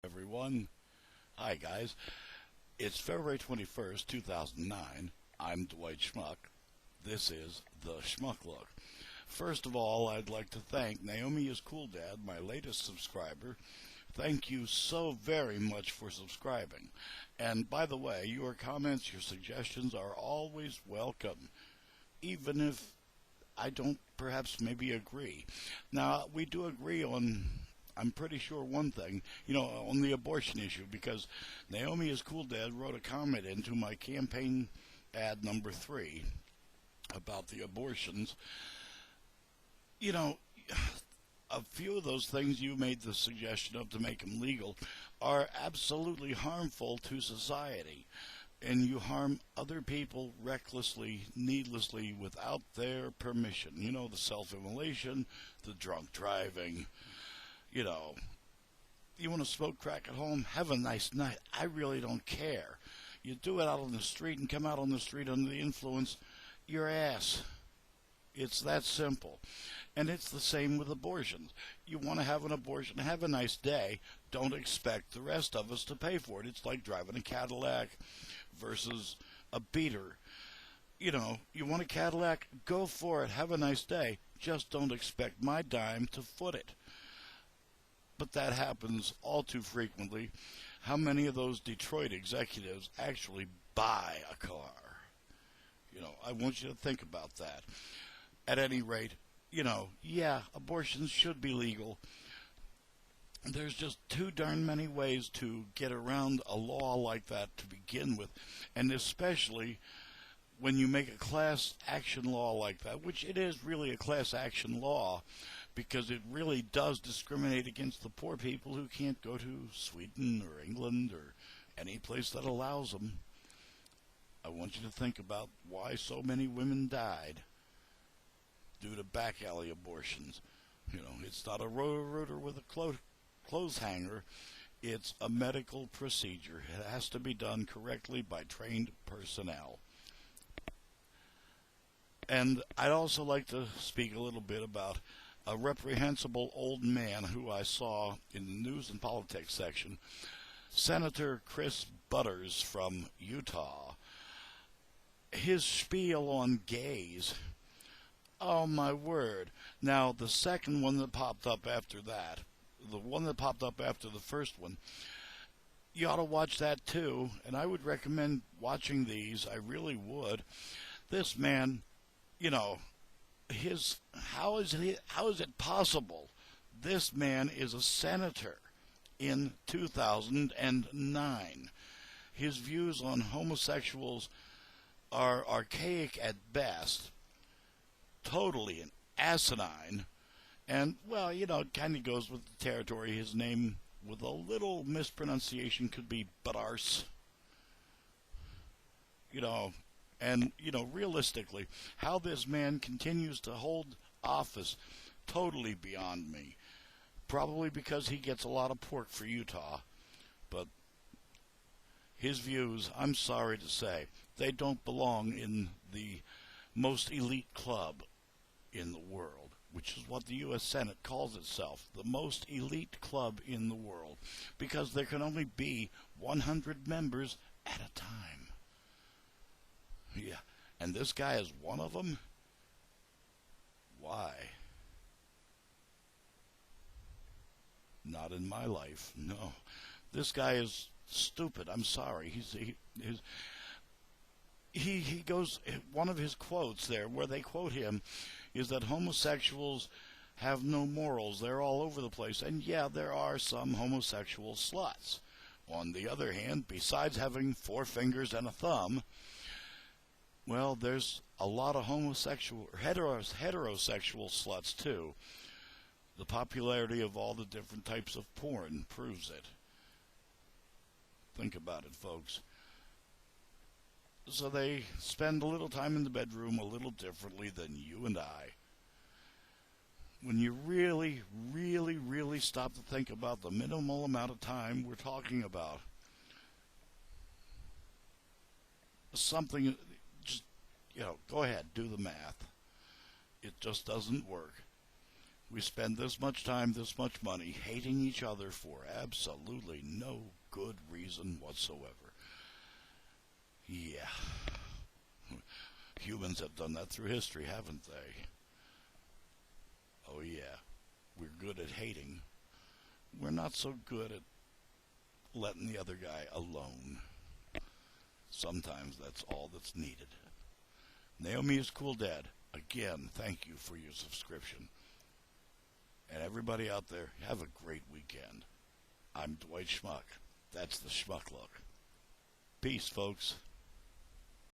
Everyone. Hi, guys. It's February 21st, 2009. I'm Dwight Schmuck. This is the Schmuck Look. First of all, I'd like to thank Naomi is Cool Dad, my latest subscriber. Thank you so very much for subscribing. And by the way, your comments, your suggestions are always welcome, even if I don't perhaps maybe agree. Now, we do agree on, I'm pretty sure, one thing, on the abortion issue, because Naomi is Cool Dad wrote a comment into my campaign ad number 3 about the abortions. You know, a few of those things you made the suggestion of to make them legal are absolutely harmful to society. And you harm other people recklessly, needlessly, without their permission. The self-immolation, the drunk driving. You want to smoke crack at home? Have a nice night. I really don't care. You do it out on the street and come out on the street under the influence, your ass. It's that simple. And it's the same with abortions. You want to have an abortion, have a nice day. Don't expect the rest of us to pay for it. It's like driving a Cadillac versus a beater. You want a Cadillac? Go for it. Have a nice day. Just don't expect my dime to foot it. But that happens all too frequently. How many of those Detroit executives actually buy a car? I want you to think about that. At any rate, abortions should be legal. There's just too darn many ways to get around a law like that to begin with, and especially when you make a class action law like that, which it is really a class action law, because it really does discriminate against the poor people who can't go to Sweden or England or any place that allows them. I want you to think about why so many women died due to back alley abortions. It's not a rotor with a clothes hanger. It's a medical procedure. It has to be done correctly by trained personnel. And I'd also like to speak a little bit about a reprehensible old man who I saw in the news and politics section, Senator Chris Buttars from Utah. His spiel on gays. Oh, my word. Now, the second one that popped up after that, the one that popped up after the first one, you ought to watch that too, and I would recommend watching these. I really would. This man, how is it possible? This man is a senator in 2009. His views on homosexuals are archaic at best, totally asinine, and, it kind of goes with the territory. His name, with a little mispronunciation, could be Buttars. And, realistically, how this man continues to hold office, totally beyond me. Probably because he gets a lot of pork for Utah. But his views, I'm sorry to say, they don't belong in the most elite club in the world, which is what the U.S. Senate calls itself, the most elite club in the world, because there can only be 100 members at a time. Yeah, and this guy is one of them? Why? Not in my life, no. This guy is stupid. I'm sorry. He goes, one of his quotes there, where they quote him, is that homosexuals have no morals. They're all over the place. And yeah, there are some homosexual sluts. On the other hand, besides having 4 fingers and a thumb, well, there's a lot of heterosexual sluts too. The popularity of all the different types of porn proves it. Think about it, folks. So they spend a little time in the bedroom a little differently than you and I. When you really, really, really stop to think about the minimal amount of time we're talking about, something, just, go ahead, do the math. It just doesn't work. We spend this much time, this much money, hating each other for absolutely no good reason whatsoever. Yeah. Humans have done that through history, haven't they? Oh yeah. We're good at hating. We're not so good at letting the other guy alone. Sometimes that's all that's needed. Naomi is Cool Dad. Again, thank you for your subscription. And everybody out there, have a great weekend. I'm Dwight Schmuck. That's the Schmuck Look. Peace, folks.